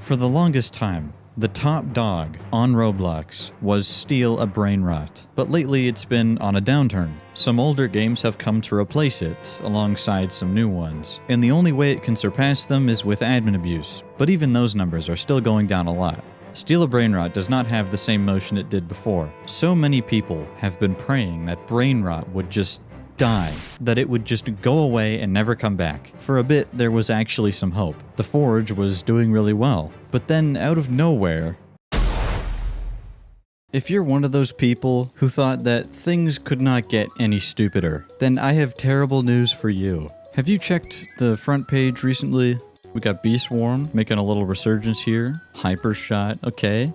For the longest time, the top dog on Roblox was steal a brain rot, but lately it's been on a downturn. Some older games have come to replace it, alongside some new ones, and the only way it can surpass them is with admin abuse, but even those numbers are still going down a lot. Steal a brain rot does not have the same motion it did before. So many people have been praying that brain rot would just die, that it would just go away and never come back. For a bit, there was actually some hope. The Forge was doing really well, but then out of nowhere... If you're one of those people who thought that things could not get any stupider, then I have terrible news for you. Have you checked the front page recently? We got Beast Swarm making a little resurgence here. Hypershot, okay.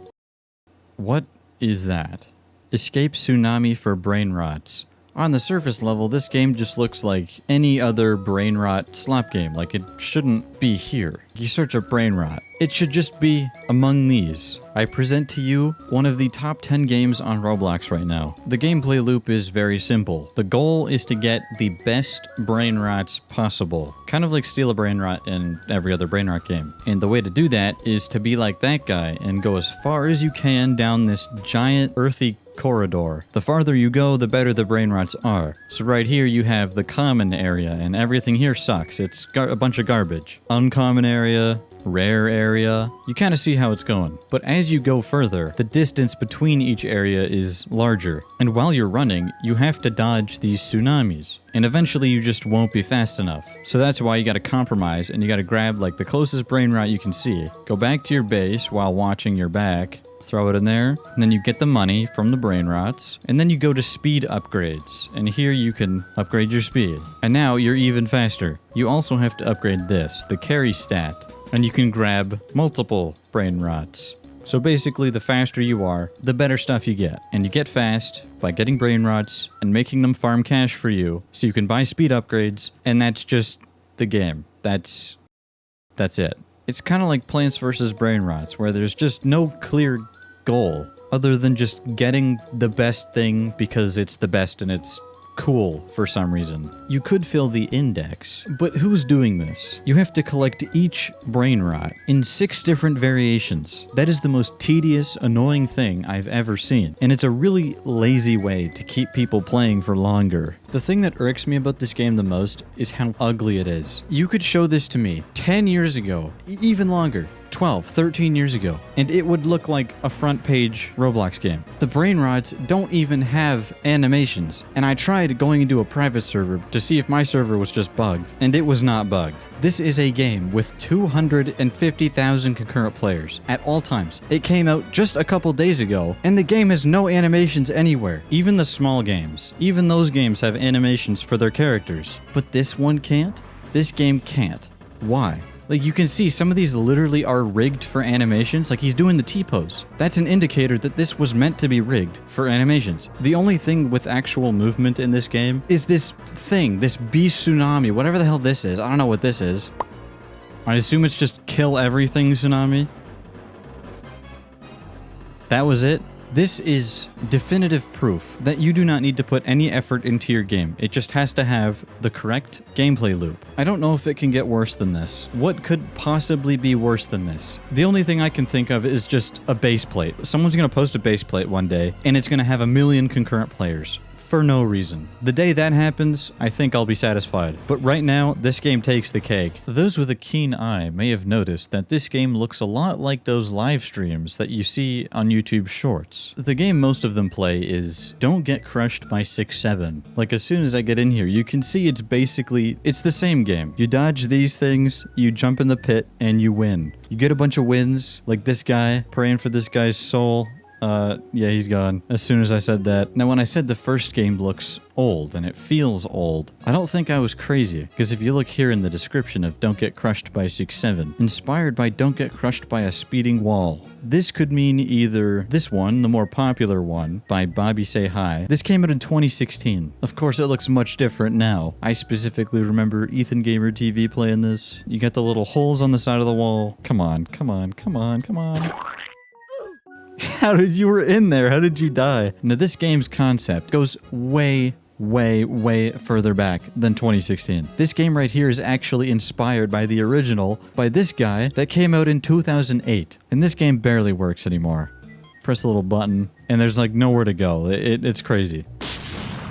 What is that? Escape Tsunami for brain rots. On the surface level, this game just looks like any other brain rot slop game, like it shouldn't be here. You search up brain rot. It should just be among these. I present to you one of the top 10 games on Roblox right now. The gameplay loop is very simple. The goal is to get the best brain rots possible. Kind of like steal a brain rot in every other brain rot game. And the way to do that is to be like that guy and go as far as you can down this giant earthy corridor. The farther you go, the better the brain rots are. So right here you have the common area, and everything here sucks. It's a bunch of garbage. Uncommon area, rare area. You kind of see how it's going. But as you go further, the distance between each area is larger. And while you're running, you have to dodge these tsunamis. And eventually you just won't be fast enough. So that's why you gotta compromise, and you gotta grab like the closest brain rot you can see. Go back to your base while watching your back. Throw it in there, and then you get the money from the brain rots, and then you go to speed upgrades, and here you can upgrade your speed. And now you're even faster. You also have to upgrade this, the carry stat, and you can grab multiple brain rots. So basically, the faster you are, the better stuff you get. And you get fast by getting brain rots and making them farm cash for you, so you can buy speed upgrades, and that's just the game. That's it. It's kind of like Plants vs. Brain Rots, where there's just no clear goal other than just getting the best thing because it's the best and it's cool for some reason. You could fill the index, but who's doing this? You have to collect each brain rot in 6 different variations. That is the most tedious, annoying thing I've ever seen, and it's a really lazy way to keep people playing for longer. The thing that irks me about this game the most is how ugly it is. You could show this to me 10 years ago, even longer. 12, 13 years ago, and it would look like a front page Roblox game. The brain rots don't even have animations, and I tried going into a private server to see if my server was just bugged, and it was not bugged. This is a game with 250,000 concurrent players at all times. It came out just a couple days ago, and the game has no animations anywhere. Even the small games, even those games have animations for their characters. But this one can't? This game can't. Why? Like, you can see some of these literally are rigged for animations, like he's doing the T-pose. That's an indicator that this was meant to be rigged for animations. The only thing with actual movement in this game is this thing, this beast tsunami, whatever the hell this is. I don't know what this is. I assume it's just kill everything tsunami. That was it. This is definitive proof that you do not need to put any effort into your game. It just has to have the correct gameplay loop. I don't know if it can get worse than this. What could possibly be worse than this? The only thing I can think of is just a base plate. Someone's gonna post a base plate one day, and it's gonna have 1 million concurrent players. For no reason. The day that happens, I think I'll be satisfied. But right now, this game takes the cake. Those with a keen eye may have noticed that this game looks a lot like those live streams that you see on YouTube Shorts. The game most of them play is Don't Get Crushed by 6-7. Like, as soon as I get in here, you can see it's the same game. You dodge these things, you jump in the pit, and you win. You get a bunch of wins, like this guy, praying for this guy's soul. Yeah, he's gone as soon as I said that. Now, when I said the first game looks old and it feels old, I don't think I was crazy, because if you look here in the description of Don't Get Crushed by 6-7, inspired by Don't Get Crushed by a Speeding Wall. This could mean either this one, the more popular one, by Bobby Say Hi. This came out in 2016. Of course, it looks much different now. I specifically remember Ethan Gamer TV playing this. You got the little holes on the side of the wall. Come on, come on, come on, come on. How did you were in there? How did you die? Now, this game's concept goes way way further back than 2016. This game right here is actually inspired by the original by this guy that came out in 2008. And this game barely works anymore. Press a little button and there's like nowhere to go. It's crazy.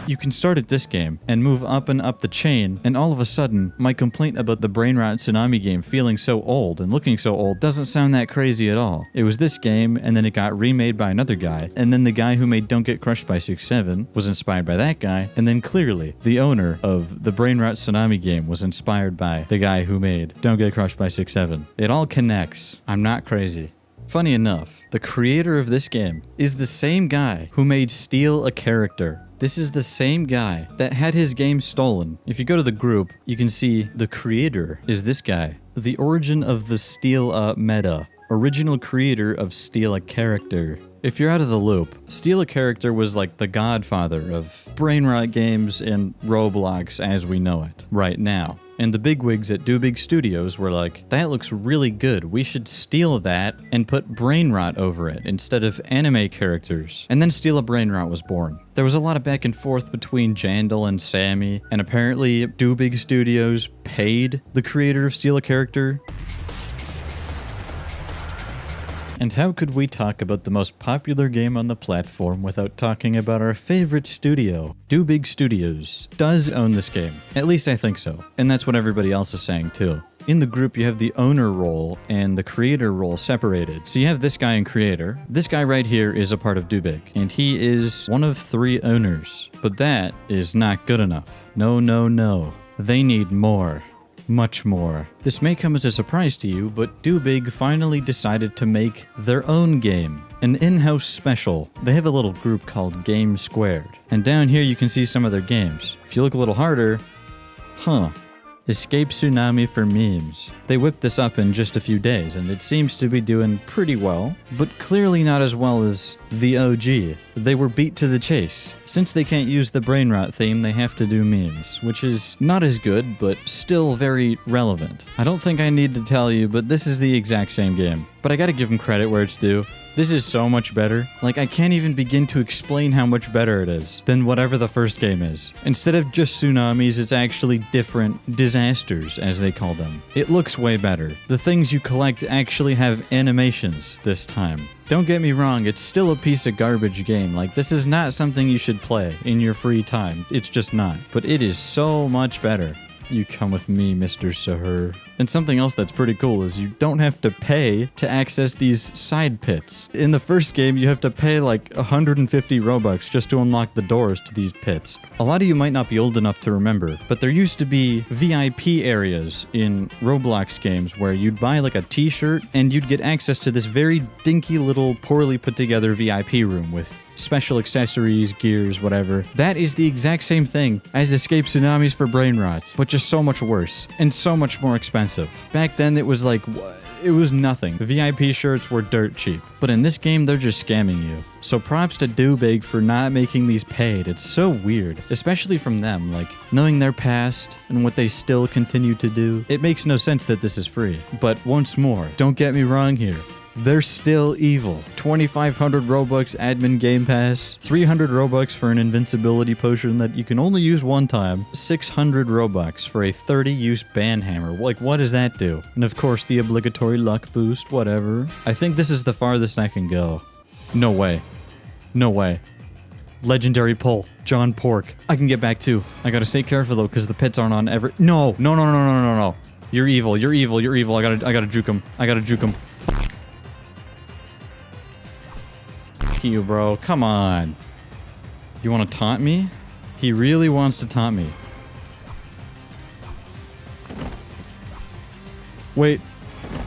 You can start at this game and move up and up the chain, and all of a sudden, my complaint about the Brain Rot Tsunami game feeling so old and looking so old doesn't sound that crazy at all. It was this game, and then it got remade by another guy, and then the guy who made Don't Get Crushed by 6-7 was inspired by that guy, and then clearly, the owner of the Brain Rot Tsunami game was inspired by the guy who made Don't Get Crushed by 6-7. It all connects. I'm not crazy. Funny enough, the creator of this game is the same guy who made Steal a Character. This is the same guy that had his game stolen. If you go to the group, you can see the creator is this guy. The origin of the Steal a meta. Original creator of Steal a Character. If you're out of the loop, Steal a Character was like the godfather of brain rot games and Roblox as we know it right now. And the bigwigs at Do Big Studios were like, that looks really good, we should steal that and put brain rot over it instead of anime characters. And then Steal a Brain Rot was born. There was a lot of back and forth between Jandal and Sammy, and apparently Do Big Studios paid the creator of Steal a Character. And how could we talk about the most popular game on the platform without talking about our favorite studio? Do Big Studios does own this game. At least I think so. And that's what everybody else is saying too. In the group, you have the owner role and the creator role separated. So you have this guy and creator. This guy right here is a part of Do Big, and he is one of 3 owners. But that is not good enough. No. They need more. Much more. This may come as a surprise to you, but Do Big finally decided to make their own game. An in-house special. They have a little group called Game Squared. And down here you can see some of their games. If you look a little harder, Escape Tsunami for memes. They whipped this up in just a few days, and it seems to be doing pretty well, but clearly not as well as the OG. They were beat to the chase. Since they can't use the brain rot theme, they have to do memes, which is not as good, but still very relevant. I don't think I need to tell you, but this is the exact same game. But I gotta give them credit where it's due. This is so much better. Like, I can't even begin to explain how much better it is than whatever the first game is. Instead of just tsunamis, it's actually different disasters, as they call them. It looks way better. The things you collect actually have animations this time. Don't get me wrong, it's still a piece of garbage game. Like, this is not something you should play in your free time. It's just not. But it is so much better. You come with me, Mr. Sahur. And something else that's pretty cool is you don't have to pay to access these side pits. In the first game, you have to pay like 150 Robux just to unlock the doors to these pits. A lot of you might not be old enough to remember, but there used to be VIP areas in Roblox games where you'd buy like a t-shirt and you'd get access to this very dinky little poorly put together VIP room with special accessories, gears, whatever. That is the exact same thing as Escape Tsunamis for brain rots, but just so much worse and so much more expensive. Back then it was like, it was nothing. VIP shirts were dirt cheap. But in this game, they're just scamming you. So props to Do Big for not making these paid. It's so weird, especially from them, like knowing their past and what they still continue to do. It makes no sense that this is free. But once more, don't get me wrong here. They're still evil. 2,500 Robux admin game pass, 300 Robux for an invincibility potion that you can only use one time, 600 Robux for a 30-use ban hammer. Like, what does that do? And of course, the obligatory luck boost, whatever. I think this is the farthest I can go. No way. No way. Legendary pull. John Pork. I can get back too. I gotta stay careful though, because the pits aren't on every— No. You're evil. You're evil. You're evil. I gotta juke him. I gotta juke him. You, bro. Come on. You want to taunt me? He really wants to taunt me. Wait.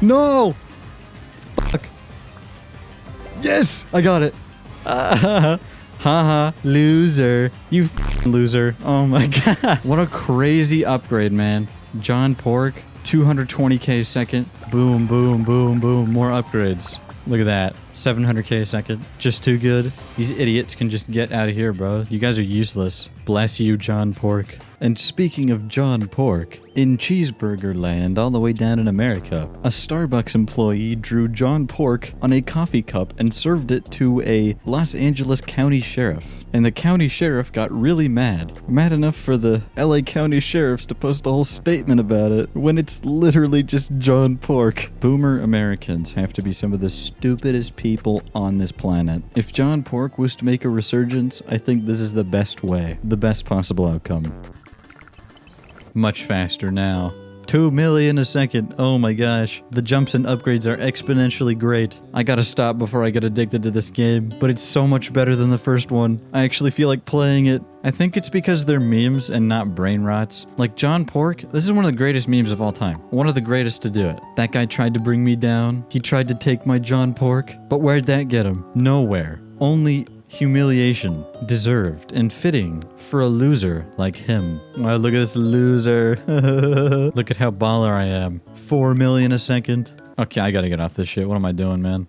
No! Fuck. Yes! I got it. Haha. Loser. You f***ing loser. Oh my god. What a crazy upgrade, man. John Pork. 220k a second. Boom, boom, boom, boom. More upgrades. Look at that. 700k a second. Just too good. These idiots can just get out of here, bro. You guys are useless. Bless you, John Pork. And speaking of John Pork, In Cheeseburger Land, all the way down in America, a Starbucks employee drew John Pork on a coffee cup and served it to a Los Angeles County Sheriff. And the county sheriff got really mad. Mad enough for the LA County Sheriffs to post a whole statement about it when it's literally just John Pork. Boomer Americans have to be some of the stupidest people on this planet. If John Pork was to make a resurgence, I think this is the best way, the best possible outcome. Much faster now. 2 million a second. Oh my gosh. The jumps and upgrades are exponentially great. I gotta stop before I get addicted to this game, but it's so much better than the first one. I actually feel like playing it. I think it's because they're memes and not brain rots. Like John Pork, this is one of the greatest memes of all time. One of the greatest to do it. That guy tried to bring me down. He tried to take my John Pork, but where'd that get him? Nowhere. Only humiliation, deserved and fitting for a loser like him. Wow, look at this loser. Look at how baller I am. 4 million a second. Okay, I gotta get off this shit. What am I doing, man?